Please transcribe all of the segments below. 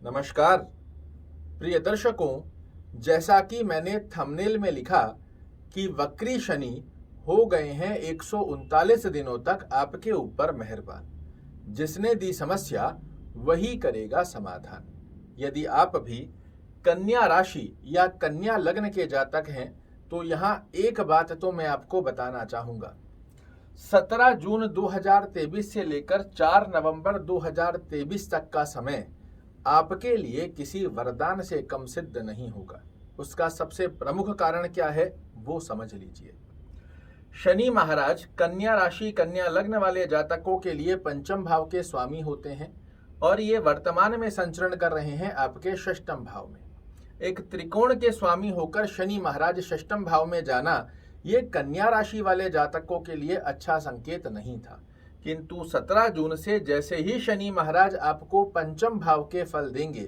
नमस्कार प्रिय दर्शकों, जैसा कि मैंने थंबनेल में लिखा कि वक्री शनि हो गए हैं 139 दिनों तक आपके ऊपर मेहरबान। जिसने दी समस्या वही करेगा समाधान। यदि आप भी कन्या राशि या कन्या लग्न के जातक हैं तो यहाँ एक बात तो मैं आपको बताना चाहूँगा। 17 जून 2023 से लेकर 4 नवंबर 2023 तक का समय आपके लिए किसी वरदान से कम सिद्ध नहीं होगा। उसका सबसे प्रमुख कारण क्या है वो समझ लीजिए। शनि महाराज कन्या राशि कन्या लग्न वाले जातकों के लिए पंचम भाव के स्वामी होते हैं और ये वर्तमान में संचरण कर रहे हैं आपके षष्ठम भाव में। एक त्रिकोण के स्वामी होकर शनि महाराज षष्ठम भाव में जाना ये कन्या राशि वाले जातकों के लिए अच्छा संकेत नहीं था, किंतु 17 जून से जैसे ही शनि महाराज आपको पंचम भाव के फल देंगे,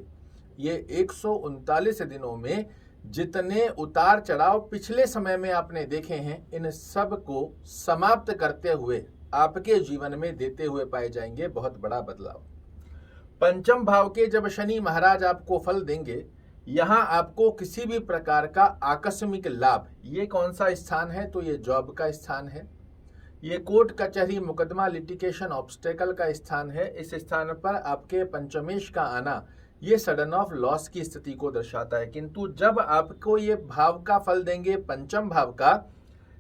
ये 139 दिनों में जितने उतार चढ़ाव पिछले समय में आपने देखे हैं, इन सब को समाप्त करते हुए आपके जीवन में देते हुए पाए जाएंगे बहुत बड़ा बदलाव। पंचम भाव के जब शनि महाराज आपको फल देंगे, यहां आपको किसी भी प्रकार का आकस्मिक लाभ, ये कौन सा स्थान है तो ये जॉब का स्थान है, ये कोर्ट कचहरी मुकदमा लिटिगेशन ऑब्स्टेकल का स्थान है। इस स्थान पर आपके पंचमेश का आना ये सडन ऑफ लॉस की स्थिति को दर्शाता है, किंतु जब आपको ये भाव का फल देंगे पंचम भाव का,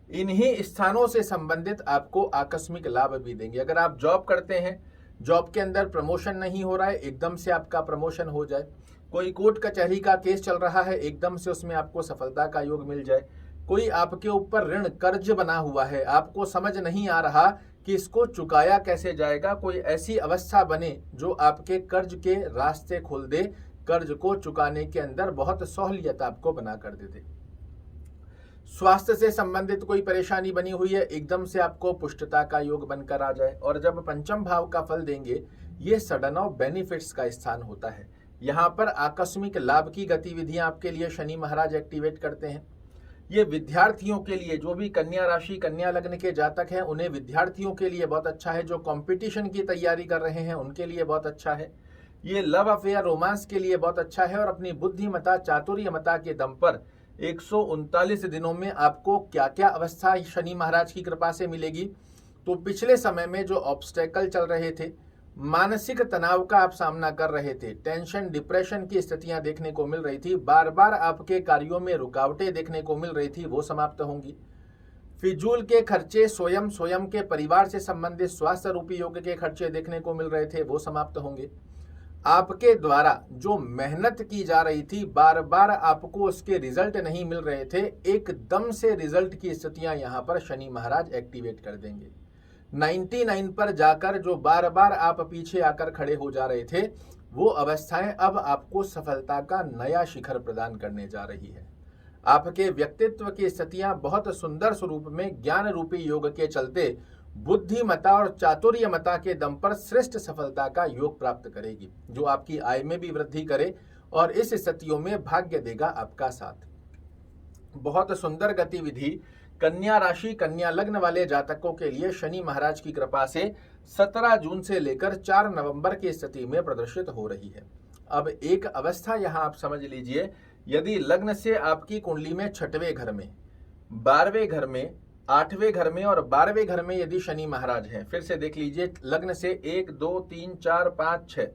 इन्हीं स्थानों से संबंधित आपको आकस्मिक लाभ भी देंगे। अगर आप जॉब करते हैं, जॉब के अंदर प्रमोशन नहीं हो रहा है, एकदम से आपका प्रमोशन हो जाए। कोई कोर्ट कचहरी का केस चल रहा है, एकदम से उसमें आपको सफलता का योग मिल जाए। कोई आपके ऊपर ऋण कर्ज बना हुआ है, आपको समझ नहीं आ रहा कि इसको चुकाया कैसे जाएगा, कोई ऐसी अवस्था बने जो आपके कर्ज के रास्ते खोल दे, कर्ज को चुकाने के अंदर बहुत सहूलियत आपको बना कर दे दे। स्वास्थ्य से संबंधित कोई परेशानी बनी हुई है, एकदम से आपको पुष्टता का योग बनकर आ जाए। और जब पंचम भाव का फल देंगे, ये सडन ऑफ बेनिफिट्स का स्थान होता है। यहाँ पर आकस्मिक लाभ की गतिविधियां आपके लिए शनि महाराज एक्टिवेट करते हैं। ये विद्यार्थियों के लिए, जो भी कन्या राशि कन्या लग्न के जातक हैं, उन्हें विद्यार्थियों के लिए बहुत अच्छा है। जो कंपटीशन की तैयारी कर रहे हैं उनके लिए बहुत अच्छा है। ये लव अफेयर रोमांस के लिए बहुत अच्छा है। और अपनी बुद्धिमता चातुर्यमता के दम पर 139 दिनों में आपको क्या क्या अवस्था शनि महाराज की कृपा से मिलेगी, तो पिछले समय में जो ऑब्स्टेकल चल रहे थे, मानसिक तनाव का आप सामना कर रहे थे, टेंशन डिप्रेशन की स्थितियां देखने को मिल रही थी, बार बार आपके कार्यों में रुकावटें देखने को मिल रही थी, वो समाप्त होंगी। फिजूल के खर्चे, स्वयं के परिवार से संबंधित स्वास्थ्य रूपी योग के खर्चे देखने को मिल रहे थे, वो समाप्त होंगे। आपके द्वारा जो मेहनत की जा रही थी, बार बार आपको उसके रिजल्ट नहीं मिल रहे थे, एकदम से रिजल्ट की स्थितियां यहां पर शनि महाराज एक्टिवेट कर देंगे। 99 पर जाकर जो बार बार आप पीछे आकर खड़े हो जा रहे थे, वो अवस्थाएं अब आपको सफलता का नया शिखर प्रदान करने जा रही है। आपके व्यक्तित्व की स्थितियां बहुत सुंदर स्वरूप में ज्ञान रूपी योग के चलते बुद्धिमता और चातुर्यमता के दम पर श्रेष्ठ सफलता का योग प्राप्त करेगी, जो आपकी आय में भी वृद्धि करे और इस स्थितियों में भाग्य देगा आपका साथ। बहुत सुंदर गतिविधि कन्या राशि कन्या लग्न वाले जातकों के लिए शनि महाराज की कृपा से 17 जून से लेकर 4 नवंबर की स्थिति में प्रदर्शित हो रही है। अब एक अवस्था यहां आप समझ लीजिए, यदि लग्न से आपकी कुंडली में 6वें घर में, 12वें घर में, 8वें घर में और 12वें घर में यदि शनि महाराज हैं, फिर से देख लीजिए, लग्न से 1 2 3 4 5 6,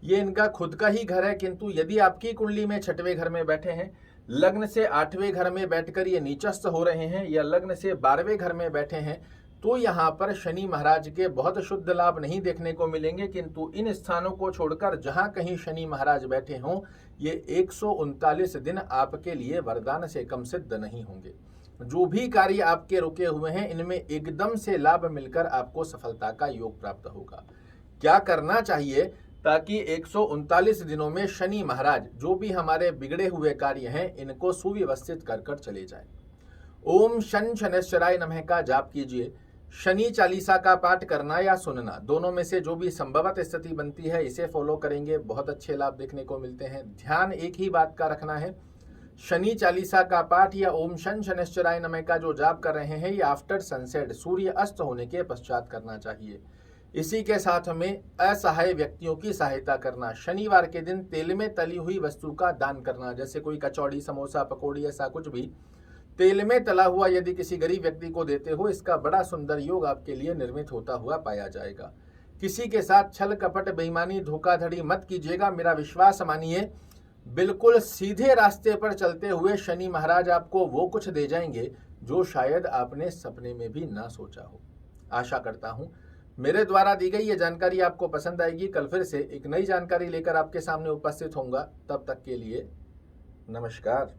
ये इनका खुद का ही घर है, किंतु यदि आपकी कुंडली में 6वें घर में बैठे हैं, लग्न से 8वें घर में बैठकर ये नीचस्थ हो रहे हैं, या लग्न से 12वें घर में बैठे हैं, तो यहाँ पर शनि महाराज के बहुत शुद्ध लाभ नहीं देखने को मिलेंगे। किंतु इन स्थानों को छोड़कर जहां कहीं शनि महाराज बैठे हों, ये 139 दिन आपके लिए वरदान से कम सिद्ध नहीं होंगे। जो भी कार्य आपके रुके हुए हैं, इनमें एकदम से लाभ मिलकर आपको सफलता का योग प्राप्त होगा। क्या करना चाहिए ताकि 139 दिनों में शनि महाराज जो भी हमारे बिगड़े हुए कार्य हैं, इनको सुव्यवस्थित कर कर चले जाए। ओम शन शनैश्चराय नमः का जाप कीजिए। शनि चालीसा का पाठ करना या सुनना, दोनों में से जो भी संभवत स्थिति बनती है, इसे फॉलो करेंगे, बहुत अच्छे लाभ देखने को मिलते हैं। ध्यान एक ही बात का रखना है, शनि चालीसा का पाठ या ओम शन शनैश्चराय नमः का जो जाप कर रहे हैं, ये आफ्टर सनसेट, सूर्य अस्त होने के पश्चात करना चाहिए। इसी के साथ में असहाय व्यक्तियों की सहायता करना। शनिवार के दिन तेल में तली हुई वस्तु का दान करना, जैसे कोई कचौड़ी, समोसा, पकौड़ी, ऐसा कुछ भी तेल में तला हुआ यदि किसी गरीब व्यक्ति को देते हो, इसका बड़ा सुंदर योग आपके लिए निर्मित होता हुआ पाया जाएगा। किसी के साथ छल कपट, बेईमानी, धोखाधड़ी मत कीजिएगा। मेरा विश्वास मानिए, बिल्कुल सीधे रास्ते पर चलते हुए शनि महाराज आपको वो कुछ दे जाएंगे जो शायद आपने सपने में भी ना सोचा हो। आशा करता हूं मेरे द्वारा दी गई ये जानकारी आपको पसंद आएगी। कल फिर से एक नई जानकारी लेकर आपके सामने उपस्थित होऊंगा। तब तक के लिए नमस्कार।